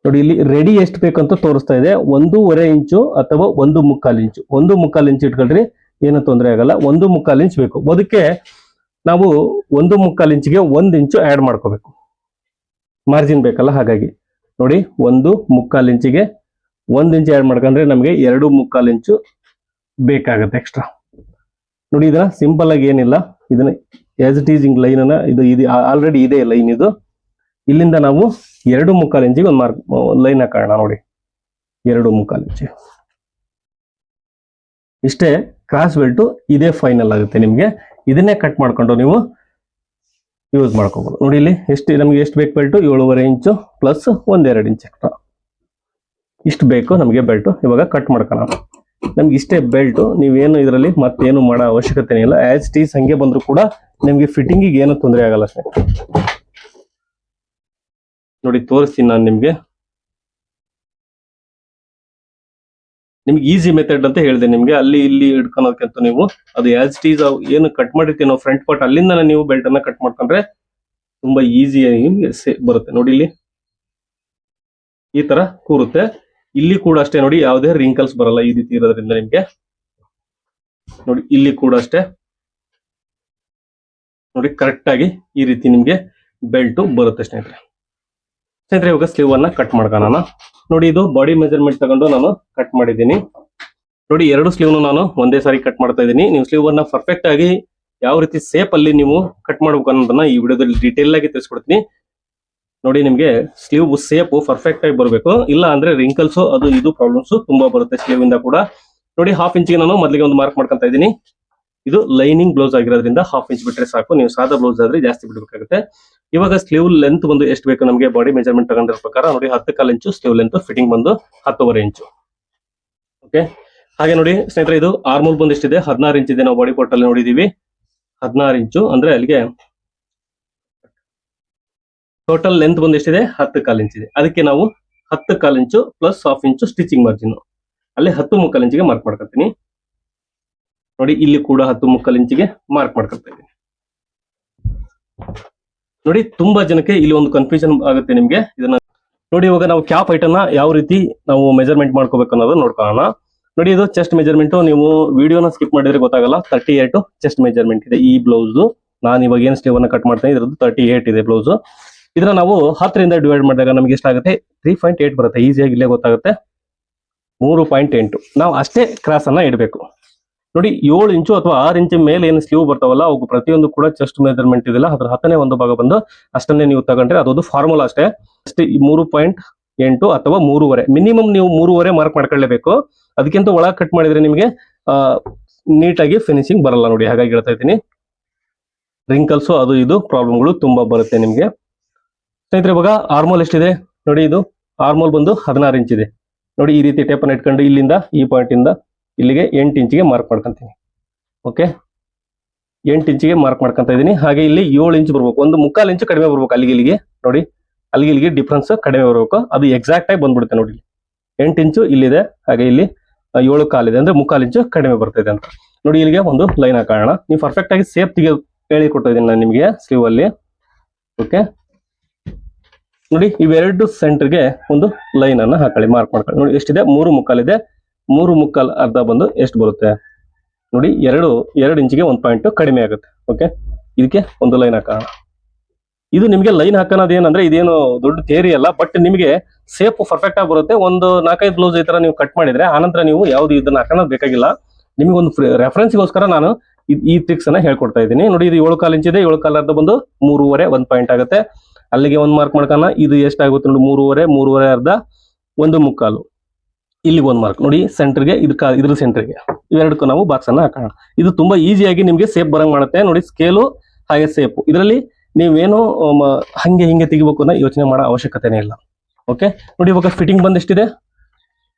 ನೋಡಿ ಇಲ್ಲಿ ರೆಡಿ ಎಷ್ಟು ಬೇಕಂತ ತೋರಿಸ್ತಾ ಇದೆ, 1.5 ಇಂಚು ಅಥವಾ 1/4 ಇಂಚು. 1/4 ಇಂಚು ಇಟ್ಕೊಳ್ರಿ, ಏನು ತೊಂದರೆ ಆಗಲ್ಲ. 1/4 ಇಂಚ್ ಬೇಕು. ಅದಕ್ಕೆ ನಾವು 1/4 ಇಂಚಿಗೆ 1 ಇಂಚು ಆಡ್ ಮಾಡ್ಕೋಬೇಕು, ಮಾರ್ಜಿನ್ ಬೇಕಲ್ಲ. ಹಾಗಾಗಿ ನೋಡಿ 1/4 ಇಂಚಿಗೆ 1 ಇಂಚ್ ಆಡ್ ಮಾಡ್ಕೊಂಡ್ರೆ ನಮಗೆ 2/4 ಇಂಚು ಬೇಕಾಗುತ್ತೆ ಎಕ್ಸ್ಟ್ರಾ. ನೋಡಿ ಇದನ್ನ ಸಿಂಪಲ್ ಆಗಿ ಏನಿಲ್ಲ, ಇದನ್ನ ಆಸ್ ಇಟ್ ಈಸ್ ಲೈನ್ ಅನ್ನ ಇದು ಆಲ್ರೆಡಿ ಇದೆ ಲೈನ್. ಇದು ಇಲ್ಲಿಂದ ನಾವು 2/4 ಇಂಚಿಗೆ ಒಂದು ಲೈನ್ ಹಾಕೋಣ. ನೋಡಿ 2/4 ಇಂಚು. ಇಷ್ಟೇ ಕ್ರಾಸ್ ಬೆಲ್ಟ್, ಇದೇ ಫೈನಲ್ ಆಗುತ್ತೆ ನಿಮ್ಗೆ. ಇದನ್ನೇ ಕಟ್ ಮಾಡ್ಕೊಂಡು ನೀವು ಯೂಸ್ ಮಾಡ್ಕೋಬಹುದು. ನೋಡಿ ಇಲ್ಲಿ ನಮಗೆ ಎಷ್ಟು ಬೇಕು ಬೆಲ್ಟ್, 7.5 ಇಂಚು ಪ್ಲಸ್ 1-2 ಇಂಚ್ ಎಕ್ಸ್ಟ್ರಾ, ಇಷ್ಟು ಬೇಕು ನಮಗೆ ಬೆಲ್ಟ್. ಇವಾಗ ಕಟ್ ಮಾಡ್ಕೊಳ್ಳೋಣ. ನಮ್ಗೆ ಇಷ್ಟೇ ಬೆಲ್ಟ್, ನೀವೇನು ಇದರಲ್ಲಿ ಮತ್ತೇನು ಮಾಡೋ ಅವಶ್ಯಕತೆ ಇಲ್ಲ. ಆಸ್ ಇಟ್ ಈಸ್ ಹಂಗೆ ಬಂದ್ರು ಕೂಡ ನಿಮ್ಗೆ ಫಿಟ್ಟಿಂಗಿಗೆ ಏನು ತೊಂದರೆ ಆಗಲ್ಲ ಸ್ನೇಹಿತರೆ. ನೋಡಿ ತೋರಿಸ್ತೀನಿ ನಾನು ನಿಮ್ಗೆ ಈಸಿ ಮೆಥಡ್ ಅಂತ ಹೇಳಿದೆ ನಿಮ್ಗೆ. ಅಲ್ಲಿ ಇಲ್ಲಿ ಹಿಡ್ಕೊಳೋದಕ್ಕಿಂತ ನೀವು ಅದು ಆಸ್ ಇಟ್ ಈಸ್ ಏನು ಕಟ್ ಮಾಡಿರ್ತೀವಿ ನಾವು ಫ್ರಂಟ್ ಪಾರ್ಟ್, ಅಲ್ಲಿಂದ ನೀವು ಬೆಲ್ಟ್ ಅನ್ನ ಕಟ್ ಮಾಡ್ಕೊಂಡ್ರೆ ತುಂಬಾ ಈಸಿಯಾಗಿ ಬರುತ್ತೆ. ನೋಡಿ ಇಲ್ಲಿ ಈ ತರ ಕೂರುತ್ತೆ. ಇಲ್ಲಿ ಕೂಡ ಅಷ್ಟೇ ನೋಡಿ, ಯಾವುದೇ ರಿಂಕಲ್ಸ್ ಬರಲ್ಲ ಈ ರೀತಿ ಇರೋದ್ರಿಂದ ನಿಮ್ಗೆ. ನೋಡಿ ಇಲ್ಲಿ ಕೂಡ ಅಷ್ಟೇ ನೋಡಿ ಕರೆಕ್ಟ್ ಆಗಿ ಈ ರೀತಿ ನಿಮ್ಗೆ ಬೆಲ್ಟ್ ಬರುತ್ತೆ ಸ್ನೇಹಿತರೆ. ಇವಾಗ ಸ್ಲೀವ್ ಅನ್ನ ಕಟ್ ಮಾಡ್ಕೊಳ್ಳೋಣ. ನೋಡಿ ಇದು ಬಾಡಿ ಮೆಜರ್ಮೆಂಟ್ ತಗೊಂಡು ನಾನು ಕಟ್ ಮಾಡಿದ್ದೀನಿ. ನೋಡಿ 2 ಸ್ಲೀವ್ ನಾನು ಒಂದೇ ಸಾರಿ ಕಟ್ ಮಾಡ್ತಾ ಇದ್ದೀನಿ. ನೀವು ಸ್ಲೀವ್ ಅನ್ನ ಪರ್ಫೆಕ್ಟ್ ಆಗಿ ಯಾವ ರೀತಿ ಸೇಪ್ ಅಲ್ಲಿ ನೀವು ಕಟ್ ಮಾಡ್ಬೇಕು ಅನ್ನೋದನ್ನ ಈ ವಿಡಿಯೋದಲ್ಲಿ ಡೀಟೇಲ್ ಆಗಿ ತಿಳಿಸ್ಕೊಡ್ತೀನಿ. ನೋಡಿ ನಿಮ್ಗೆ ಸ್ಲೀವ್ ಸೇಪ್ ಪರ್ಫೆಕ್ಟ್ ಆಗಿ ಬರಬೇಕು, ಇಲ್ಲ ಅಂದ್ರೆ ರಿಂಕಲ್ಸ್ ಅದು ಇದು ಪ್ರಾಬ್ಲಮ್ಸ್ ತುಂಬಾ ಬರುತ್ತೆ ಸ್ಲೀವ್ ಇಂದ ಕೂಡ. ನೋಡಿ 1/2 ಇಂಚಿಗೆ ನಾನು ಮೊದಲಿಗೆ ಒಂದು ಮಾರ್ಕ್ ಮಾಡ್ಕೊಂತ ಇದ್ದೀನಿ. ಇದು ಲೈನಿಂಗ್ ಬ್ಲೌಸ್ ಆಗಿರೋದ್ರಿಂದ 1/2 ಇಂಚ್ ಬಿಟ್ರೆ ಸಾಕು. ನೀವು ಸಾದಾ ಬ್ಲೌಸ್ ಆದ್ರೆ ಜಾಸ್ತಿ ಬಿಡಬೇಕಾಗುತ್ತೆ. ಇವಾಗ ಸ್ಲೀವ್ ಲೆಂತ್ ಬಂದು ಎಷ್ಟು ಬೇಕು ನಮಗೆ ಬಾಡಿ ಮೆಜರ್ಮೆಂಟ್ ತಗೊಂಡಿರೋ ಪ್ರಕಾರ ನೋಡಿ 10.25 ಇಂಚು ಸ್ಲೀವ್ ಲೆಂತ್, ಫಿಟ್ಟಿಂಗ್ ಬಂದು 10.5 ಇಂಚು. ಓಕೆ. ಹಾಗೆ ನೋಡಿ ಸ್ನೇಹಿತರೆ ಇದು ಆರ್ಮೋಲ್ ಬಂದು ಎಷ್ಟಿದೆ, 16 ಇಂಚ್ ಇದೆ. ನಾವು ಬಾಡಿ ಪಾರ್ಟ್ ಅಲ್ಲಿ ನೋಡಿದೀವಿ 16 ಇಂಚು, ಅಂದ್ರೆ ಅಲ್ಲಿಗೆ ಟೋಟಲ್ ಲೆಂತ್ ಬಂದು ಎಷ್ಟಿದೆ, 10.25 ಇಂಚ್ ಇದೆ. ಅದಕ್ಕೆ ನಾವು 10.25 ಇಂಚು ಪ್ಲಸ್ 1/2 ಇಂಚು ಸ್ಟಿಚಿಂಗ್ ಮಾರ್ಜಿನ್, ಅಲ್ಲಿ 10.25 ಇಂಚಿಗೆ ಮಾರ್ಕ್ ಮಾಡ್ಕೊತೀನಿ. ನೋಡಿ ಇಲ್ಲಿ ಕೂಡ 10.25 ಇಂಚಿಗೆ ಮಾರ್ಕ್ ಮಾಡ್ಕೊಳ್ತಾ ಇದ್ದೀನಿ. ನೋಡಿ ತುಂಬಾ ಜನಕ್ಕೆ ಇಲ್ಲಿ ಒಂದು ಕನ್ಫ್ಯೂಷನ್ ಆಗುತ್ತೆ ನಿಮ್ಗೆ. ಇದನ್ನ ನೋಡಿ ಇವಾಗ ನಾವು ಕ್ಯಾಪ್ ಹೈಟ್ ಅನ್ನ ಯಾವ ರೀತಿ ನಾವು ಮೆಜರ್ಮೆಂಟ್ ಮಾಡ್ಕೋಬೇಕು ಅನ್ನೋದು ನೋಡ್ಕೊಳ್ಳೋಣ. ನೋಡಿ ಇದು ಚೆಸ್ಟ್ ಮೆಜರ್ಮೆಂಟ್, ನೀವು ವಿಡಿಯೋನ ಸ್ಕಿಪ್ ಮಾಡಿದ್ರೆ ಗೊತ್ತಾಗಲ್ಲ. 38 ಚೆಸ್ಟ್ ಮೆಜರ್ಮೆಂಟ್ ಇದೆ ಈ ಬ್ಲೌಸ್. ನಾನು ಇವಾಗ ಏನ್ ಸ್ಲೀವ್ ಅನ್ನ ಕಟ್ ಮಾಡ್ತೀನಿ ಇದ್ರದ್ದು 38 ಇದೆ ಬ್ಲೌಸ್. ಇದನ್ನ ನಾವು 10 ರಿಂದ ಡಿವೈಡ್ ಮಾಡಿದಾಗ ನಮ್ಗೆ ಎಷ್ಟಾಗುತ್ತೆ, 3.8 ಬರುತ್ತೆ. ಈಸಿಯಾಗಿ ಇಲ್ಲೇ ಗೊತ್ತಾಗುತ್ತೆ, 3.8. ನಾವು ಅಷ್ಟೇ ಕ್ರಾಸ್ ಅನ್ನ ಇಡಬೇಕು. ನೋಡಿ 7 ಇಂಚು ಅಥವಾ 6 ಇಂಚ್ ಮೇಲೆ ಏನು ಸ್ಲೀವ್ ಬರ್ತಾವಲ್ಲ ಅವು ಪ್ರತಿಯೊಂದು ಕೂಡ ಚೆಸ್ಟ್ ಮೆಜರ್ಮೆಂಟ್ ಇದೆಲ್ಲ ಅದ್ರ 10ನೇ ಒಂದು ಭಾಗ ಬಂದು ಅಷ್ಟನ್ನೇ ನೀವು ತಗೊಂಡ್ರೆ ಅದೊಂದು ಫಾರ್ಮುಲಾ ಅಷ್ಟೇ. 3.8 ಅಥವಾ 3.5 ಮಿನಿಮಮ್ ನೀವು 3.5 ಮಾರ್ಕ್ ಮಾಡ್ಕೊಳ್ಳೇಬೇಕು. ಅದಕ್ಕಿಂತ ಒಳಗೆ ಕಟ್ ಮಾಡಿದ್ರೆ ನಿಮಗೆ ನೀಟಾಗಿ ಫಿನಿಶಿಂಗ್ ಬರಲ್ಲ. ನೋಡಿ ಹಾಗಾಗಿ ಹೇಳ್ತಾ ಇದ್ದೀನಿ, ರಿಂಕಲ್ಸ್ ಅದು ಇದು ಪ್ರಾಬ್ಲಮ್ಗಳು ತುಂಬಾ ಬರುತ್ತೆ ನಿಮ್ಗೆ. ಸ್ನೇಹಿತರೆ ಇವಾಗ ಆರ್ಮೋಲ್ ಎಷ್ಟಿದೆ ನೋಡಿ, ಇದು ಆರ್ಮೋಲ್ ಬಂದು 16 ಇಂಚ್ ಇದೆ. ನೋಡಿ ಈ ರೀತಿ ಟೇಪನ್ನು ಇಟ್ಕೊಂಡು ಇಲ್ಲಿಂದ ಈ ಪಾಯಿಂಟ್ ಇಂದ ಇಲ್ಲಿಗೆ 8 ಇಂಚಿಗೆ ಮಾರ್ಕ್ ಮಾಡ್ಕೊಂತೀನಿ. ಓಕೆ, 8 ಇಂಚಿಗೆ ಮಾರ್ಕ್ ಮಾಡ್ಕೊಂತ ಇದ್ದೀನಿ. ಹಾಗೆ ಇಲ್ಲಿ 7 ಇಂಚ್ ಬರ್ಬೇಕು, 1/4 ಇಂಚು ಕಡಿಮೆ ಬರ್ಬೇಕು. ಅಲ್ಲಿಗೆ ನೋಡಿ ಅಲ್ಲಿಗೆ ಡಿಫ್ರೆನ್ಸ್ ಕಡಿಮೆ ಬರಬೇಕು. ಅದು ಎಕ್ಸಾಕ್ಟ್ ಆಗಿ ಬಂದ್ಬಿಡುತ್ತೆ. ನೋಡಿ 8 ಇಂಚು ಇಲ್ಲಿದೆ, ಹಾಗೆ ಇಲ್ಲಿ 7.25 ಇದೆ, ಅಂದ್ರೆ 1/4 ಇಂಚು ಕಡಿಮೆ ಬರ್ತಿದೆ ಅಂತ. ನೋಡಿ ಇಲ್ಲಿಗೆ ಒಂದು ಲೈನ್ ಹಾಕೋಣ. ನೀವು ಪರ್ಫೆಕ್ಟ್ ಆಗಿ ಸೇಫ್ ಹೇಳಿ ಕೊಟ್ಟಿದ್ದೀನಿ ನಾನು ನಿಮಗೆ ಸ್ಲೀವ್ ಅಲ್ಲಿ. ಓಕೆ, ನೋಡಿ ಇವೆರಡು ಸೆಂಟರ್ಗೆ ಒಂದು ಲೈನ್ ಅನ್ನ ಹಾಕೊಳ್ಳಿ, ಮಾರ್ಕ್ ಮಾಡ್ಕೊಳ್ಳಿ. ನೋಡಿ ಎಷ್ಟಿದೆ, 3.25 ಇದೆ. 3.25 ಅರ್ಧ ಬಂದು ಎಷ್ಟು ಬರುತ್ತೆ, ನೋಡಿ ಎರಡು ಇಂಚಿಗೆ 1 ಪಾಯಿಂಟ್ ಕಡಿಮೆ ಆಗುತ್ತೆ. ಓಕೆ, ಇದಕ್ಕೆ ಒಂದು ಲೈನ್ ಹಾಕೋಣ. ಇದು ನಿಮಗೆ ಲೈನ್ ಹಾಕೋದು ಏನಂದ್ರೆ ಇದೇನು ದೊಡ್ಡ ಥಿಯರಿ ಅಲ್ಲ, ಬಟ್ ನಿಮಗೆ ಸೇಪ್ ಪರ್ಫೆಕ್ಟ್ ಆಗಿ ಬರುತ್ತೆ. ಒಂದು 4-5 ಬ್ಲೌಸ್ ಈ ತರ ನೀವು ಕಟ್ ಮಾಡಿದ್ರೆ ಆನಂತರ ನೀವು ಯಾವ್ದು ಇದನ್ನ ಹಾಕೋದು ಬೇಕಾಗಿಲ್ಲ. ನಿಮಗೆ ಒಂದು ರೆಫರೆನ್ಸ್ಗೋಸ್ಕರ ನಾನು ಈ ಟ್ರಿಕ್ಸ್ ಅನ್ನ ಹೇಳ್ಕೊಡ್ತಾ ಇದ್ದೀನಿ. ನೋಡಿ, ಇದು 7/4 ಇಂಚ್ ಇದೆ. 7/4 ಬಂದು 3.5 1 ಪಾಯಿಂಟ್ ಆಗುತ್ತೆ. ಅಲ್ಲಿಗೆ ಒಂದು ಮಾರ್ಕ್ ಮಾಡ್ಕೋಣ. ಇದು ಎಷ್ಟಾಗುತ್ತೆ ನೋಡಿ, 3.5 ಅರ್ಧ 1/4. ಇಲ್ಲಿಗೆ ಒಂದು ಮಾರ್ಕ್ ನೋಡಿ, ಸೆಂಟರ್ಗೆ ಇದ್ರ ಸೆಂಟರ್ಗೆ ಇವೆರಡಕ್ಕೂ ನಾವು ಬಾಕ್ಸ್ ಅನ್ನ ಹಾಕೋಣ. ಇದು ತುಂಬಾ ಈಸಿಯಾಗಿ ನಿಮ್ಗೆ ಸೇಪ್ ಬರಂಗ್ ಮಾಡುತ್ತೆ. ನೋಡಿ, ಸ್ಕೇಲು ಹಾಗೆ ಸೇಪ್, ಇದರಲ್ಲಿ ನೀವೇನು ಹಂಗೆ ಹಿಂಗೆ ತೆಗಿಬೇಕು ಅನ್ನೋ ಯೋಚನೆ ಮಾಡೋ ಅವಶ್ಯಕತೆನೇ ಇಲ್ಲ. ಓಕೆ, ನೋಡಿ ಇವಾಗ ಫಿಟ್ಟಿಂಗ್ ಬಂದು ಎಷ್ಟಿದೆ?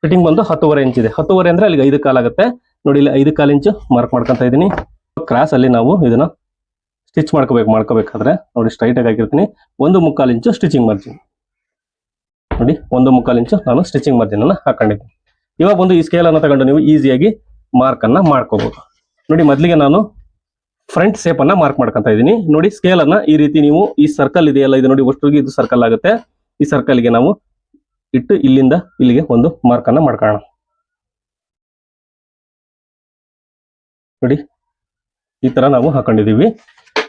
ಫಿಟ್ಟಿಂಗ್ ಬಂದು 10.5 ಇಂಚ್ ಇದೆ. 10.5 ಅಂದ್ರೆ ಅಲ್ಲಿಗೆ 5 ಕಾಲ್ ಆಗುತ್ತೆ. ನೋಡಿ, ಇಲ್ಲಿ 5 ಇಂಚು ಮಾರ್ಕ್ ಮಾಡ್ಕೊಂತ ಇದ್ದೀನಿ. ಕ್ರಾಸ್ ಅಲ್ಲಿ ನಾವು ಇದನ್ನ ಸ್ಟಿಚ್ ಮಾಡ್ಕೋಬೇಕಾದ್ರೆ ನೋಡಿ ಸ್ಟ್ರೈಟ್ ಆಗಿ ಹಾಕಿರ್ತೀನಿ. 1/4 ಇಂಚು ಸ್ಟಿಚಿಂಗ್ ಮಾರ್ಜಿನ್. ನೋಡಿ, 1/4 ಇಂಚು ನಾನು ಸ್ಟಿಚಿಂಗ್ ಮಾರ್ಜಿನ್ ಅನ್ನ ಹಾಕೊಂಡಿದ್ದೀನಿ. ಇವಾಗ ಬಂದು ಈ ಸ್ಕೇಲ್ ಅನ್ನ ತಗೊಂಡು ನೀವು ಈಸಿಯಾಗಿ ಮಾರ್ಕ್ ಅನ್ನ ಮಾಡ್ಕೋಬಹುದು. ನೋಡಿ, ಮೊದಲಿಗೆ ನಾನು ಫ್ರಂಟ್ ಸೇಪ್ ಅನ್ನ ಮಾರ್ಕ್ ಮಾಡ್ಕೊಂತ ಇದ್ದೀನಿ. ನೋಡಿ, ಸ್ಕೇಲ್ ಅನ್ನ ಈ ರೀತಿ ನೀವು ಈ ಸರ್ಕಲ್ ಇದೆಯಲ್ಲ, ಇದು ನೋಡಿ ಒಟ್ಟಿಗೆ ಇದು ಸರ್ಕಲ್ ಆಗುತ್ತೆ. ಈ ಸರ್ಕಲ್ಗೆ ನಾವು ಇಟ್ಟು ಇಲ್ಲಿಂದ ಇಲ್ಲಿಗೆ ಒಂದು ಮಾರ್ಕ್ ಅನ್ನ ಮಾಡ್ಕೊಳ್ಳೋಣ. ನೋಡಿ, ಈ ತರ ನಾವು ಹಾಕೊಂಡಿದೀವಿ.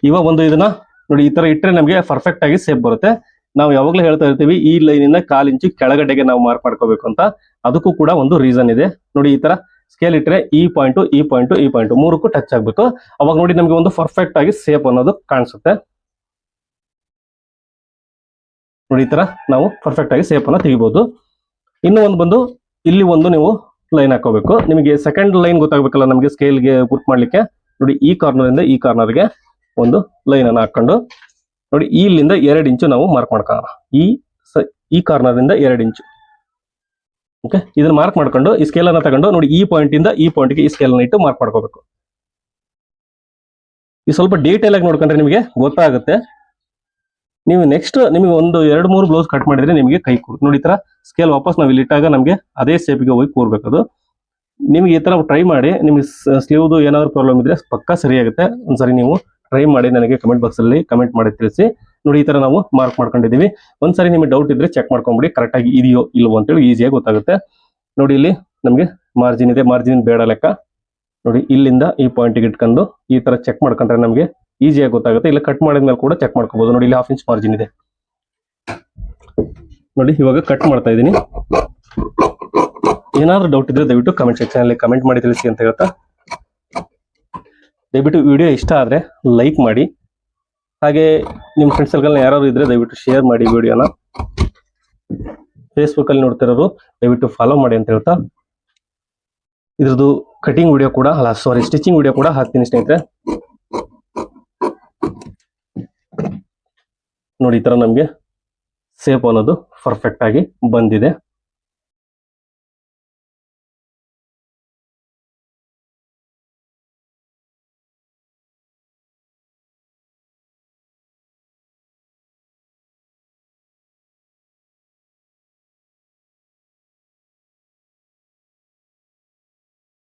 ಇವಾಗ ಒಂದು ಇದನ್ನ ನೋಡಿ ಈ ತರ ಇಟ್ಟರೆ ನಮಗೆ ಪರ್ಫೆಕ್ಟ್ ಆಗಿ ಸೇಪ್ ಬರುತ್ತೆ. ನಾವು ಯಾವಾಗ್ಲೂ ಹೇಳ್ತಾ ಇರ್ತೀವಿ ಈ ಲೈನ್ ಇಂದ 1/4 ಇಂಚು ಕೆಳಗಡೆಗೆ ನಾವು ಮಾರ್ಕ್ ಮಾಡ್ಕೋಬೇಕು ಅಂತ. ಅದಕ್ಕೂ ಕೂಡ ಒಂದು ರೀಸನ್ ಇದೆ. ನೋಡಿ, ಈ ತರ ಸ್ಕೇಲ್ ಇಟ್ಟರೆ ಈ ಪಾಯಿಂಟ್ ಮೂರಕ್ಕೂ ಟಚ್ ಆಗ್ಬೇಕು. ಅವಾಗ ನೋಡಿ ನಮಗೆ ಒಂದು ಪರ್ಫೆಕ್ಟ್ ಆಗಿ ಸೇಪ್ ಅನ್ನೋದು ಕಾಣಿಸುತ್ತೆ. ನೋಡಿ, ಈ ತರ ನಾವು ಪರ್ಫೆಕ್ಟ್ ಆಗಿ ಸೇಪ್ ಅನ್ನ ತೆಗಿಬಹುದು. ಇನ್ನು ಒಂದು ಬಂದು ಇಲ್ಲಿ ಒಂದು ನೀವು ಲೈನ್ ಹಾಕೋಬೇಕು. ನಿಮಗೆ ಸೆಕೆಂಡ್ ಲೈನ್ ಗೊತ್ತಾಗಬೇಕಲ್ಲ ನಮಗೆ ಸ್ಕೇಲ್ಗೆ ಗುರ್ತು ಮಾಡ್ಲಿಕ್ಕೆ. ನೋಡಿ, ಈ ಕಾರ್ನರ್ ಇಂದ ಈ ಕಾರ್ನರ್ಗೆ ಒಂದು ಲೈನ್ ಅನ್ನ ಹಾಕೊಂಡು ನೋಡಿ ಇಲ್ಲಿಂದ 2 ಇಂಚು ನಾವು ಮಾರ್ಕ್ ಮಾಡ್ಕೊಳ್ಳೋಣ. ಈ ಕಾರ್ನರ್ ಇಂದ 2 ಇಂಚು. ಓಕೆ, ಇದನ್ನ ಮಾರ್ಕ್ ಮಾಡ್ಕೊಂಡು ಈ ಸ್ಕೇಲ್ ಅನ್ನ ತಗೊಂಡು ನೋಡಿ ಈ ಪಾಯಿಂಟ್ ಇಂದ ಈ ಪಾಯಿಂಟ್ಗೆ ಈ ಸ್ಕೇಲ್ ಅನ್ನ ಇಟ್ಟು ಮಾರ್ಕ್ ಮಾಡ್ಕೋಬೇಕು. ಈ ಸ್ವಲ್ಪ ಡೀಟೇಲ್ ಆಗಿ ನೋಡ್ಕೊಂಡ್ರೆ ನಿಮಗೆ ಗೊತ್ತಾಗುತ್ತೆ. ನೀವು ನೆಕ್ಸ್ಟ್ ನಿಮಗೆ ಒಂದು 2-3 ಬ್ಲೌಸ್ ಕಟ್ ಮಾಡಿದ್ರೆ ನಿಮಗೆ ಕೈ ಕೂರ್ ನೋಡಿ, ಈ ತರ ಸ್ಕೇಲ್ ವಾಪಸ್ ನಾವು ಇಲ್ಲಿ ಇಟ್ಟಾಗ ನಮಗೆ ಅದೇ ಸೇಪಿಗೆ ಹೋಗಿ ಕೂರ್ಬೇಕದು. ನಿಮ್ಗೆ ಈ ತರ ಟ್ರೈ ಮಾಡಿ. ನಿಮ್ಗೆ ಸ್ಲೀವ್ದು ಏನಾದ್ರು ಪ್ರಾಬ್ಲಮ್ ಇದ್ರೆ ಪಕ್ಕ ಸರಿಯಾಗುತ್ತೆ. ಒಂದ್ಸರಿ ನೀವು ಟ್ರೈ ಮಾಡಿ ನನಗೆ ಕಮೆಂಟ್ ಬಾಕ್ಸ್ ಅಲ್ಲಿ ಕಮೆಂಟ್ ಮಾಡಿ ತಿಳಿಸಿ. ನೋಡಿ, ಈ ತರ ನಾವು ಮಾರ್ಕ್ ಮಾಡ್ಕೊಂಡಿದೀವಿ. ಒಂದ್ಸರಿ ನಿಮಗೆ ಡೌಟ್ ಇದ್ರೆ ಚೆಕ್ ಮಾಡ್ಕೊಂಬಿಡಿ ಕರೆಕ್ಟ್ ಆಗಿ ಇದೆಯೋ ಇಲ್ವೋ ಅಂತೇಳಿ ಈಸಿಯಾಗಿ ಗೊತ್ತಾಗುತ್ತೆ. ನೋಡಿ, ಇಲ್ಲಿ ನಮಗೆ ಮಾರ್ಜಿನ್ ಇದೆ, ಮಾರ್ಜಿನ್ ಬೇಡ ಲೆಕ್ಕ. ನೋಡಿ, ಇಲ್ಲಿಂದ ಈ ಪಾಯಿಂಟ್ಗೆ ಇಟ್ಕೊಂಡು ಈ ತರ ಚೆಕ್ ಮಾಡ್ಕೊಂಡ್ರೆ ನಮಗೆ ಈಸಿಯಾಗಿ ಗೊತ್ತಾಗುತ್ತೆ. ಇಲ್ಲ ಕಟ್ ಮಾಡಿದ್ಮೇಲೆ ಕೂಡ ಚೆಕ್ ಮಾಡ್ಕೋಬಹುದು. ನೋಡಿ, ಇಲ್ಲಿ 1/2 ಇಂಚ್ ಮಾರ್ಜಿನ್ ಇದೆ. ನೋಡಿ, ಇವಾಗ ಕಟ್ ಮಾಡ್ತಾ ಇದ್ದೀನಿ. ಏನಾದ್ರೂ ಡೌಟ್ ಇದ್ರೆ ದಯವಿಟ್ಟು ಕಮೆಂಟ್ ಸೆಕ್ಷನ್ ಅಲ್ಲಿ ಕಮೆಂಟ್ ಮಾಡಿ ತಿಳಿಸಿ ಅಂತ ಹೇಳ್ತಾ, ದಯವಿಟ್ಟು ವಿಡಿಯೋ ಇಷ್ಟ ಆದ್ರೆ ಲೈಕ್ ಮಾಡಿ. ಹಾಗೆ ನಿಮ್ಮ ಫ್ರೆಂಡ್ಸ್ ಸರ್ಕಲ್ ಯಾರು ಇದ್ರೆ ದಯವಿಟ್ಟು ಶೇರ್ ಮಾಡಿ ವಿಡಿಯೋನ. ಫೇಸ್ಬುಕ್ ಅಲ್ಲಿ ನೋಡ್ತಿರೋರು ದಯವಿಟ್ಟು ಫಾಲೋ ಮಾಡಿ ಅಂತ ಹೇಳ್ತಾ, ಇದ್ರದ್ದು ಕಟಿಂಗ್ ವಿಡಿಯೋ ಕೂಡ ಸ್ಟಿಚಿಂಗ್ ವಿಡಿಯೋ ಕೂಡ ಹಾಕ್ತೀನಿ ಸ್ನೇಹಿತರೆ. ನೋಡಿ, ಈ ತರ ನಮ್ಗೆ ಸೇಪ್ ಅನ್ನೋದು ಪರ್ಫೆಕ್ಟ್ ಆಗಿ ಬಂದಿದೆ.